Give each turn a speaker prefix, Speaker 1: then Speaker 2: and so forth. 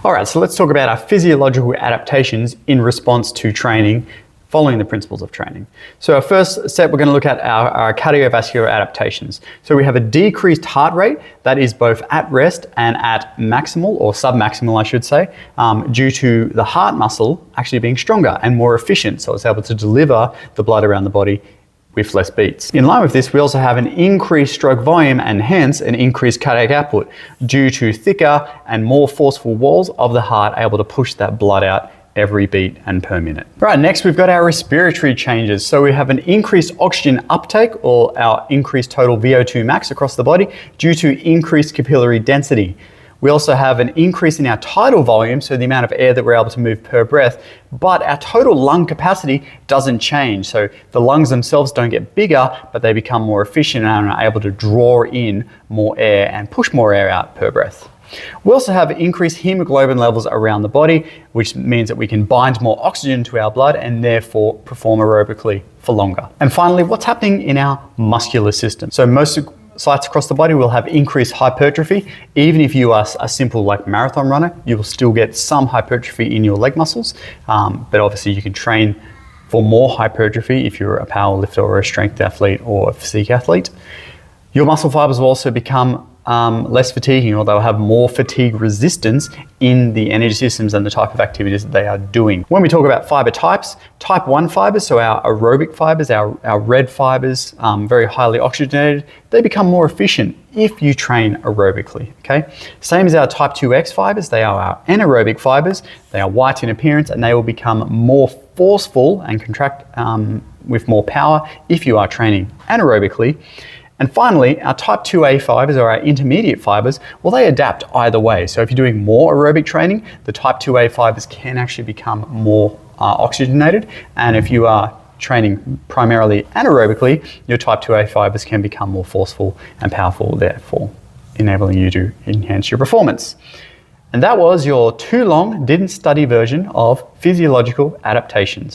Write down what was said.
Speaker 1: All right, so let's talk about our physiological adaptations in response to training, following the principles of training. So our first set, we're going to look at our cardiovascular adaptations. So we have a decreased heart rate that is both at rest and at maximal, or submaximal I should say, due to the heart muscle actually being stronger and more efficient, so it's able to deliver the blood around the body with less beats. In line with this, we also have an increased stroke volume and hence an increased cardiac output due to thicker and more forceful walls of the heart able to push that blood out every beat and per minute. Right, next we've got our respiratory changes. So we have an increased oxygen uptake, or our increased total VO2 max across the body due to increased capillary density. We also have an increase in our tidal volume, so the amount of air that we're able to move per breath, but our total lung capacity doesn't change. So the lungs themselves don't get bigger, but they become more efficient and are able to draw in more air and push more air out per breath. We also have increased hemoglobin levels around the body, which means that we can bind more oxygen to our blood and therefore perform aerobically for longer. And finally, what's happening in our muscular system? So most sites across the body will have increased hypertrophy. Even if you are a simple marathon runner, you will still get some hypertrophy in your leg muscles, but obviously you can train for more hypertrophy if you're a power lifter or a strength athlete or a physique athlete. Your muscle fibers will also become less fatiguing, or they'll have more fatigue resistance in the energy systems and the type of activities that they are doing. When we talk about fiber types, type 1 fibers, so our aerobic fibers, our red fibers, very highly oxygenated, they become more efficient if you train aerobically, okay? Same as our type 2X fibers, they are our anaerobic fibers, they are white in appearance and they will become more forceful and contract with more power if you are training anaerobically. And finally, our type 2A fibers, or our intermediate fibers, well, they adapt either way. So if you're doing more aerobic training, the type 2A fibers can actually become more oxygenated. And if you are training primarily anaerobically, your type 2A fibers can become more forceful and powerful, therefore enabling you to enhance your performance. And that was your too long, didn't study version of physiological adaptations.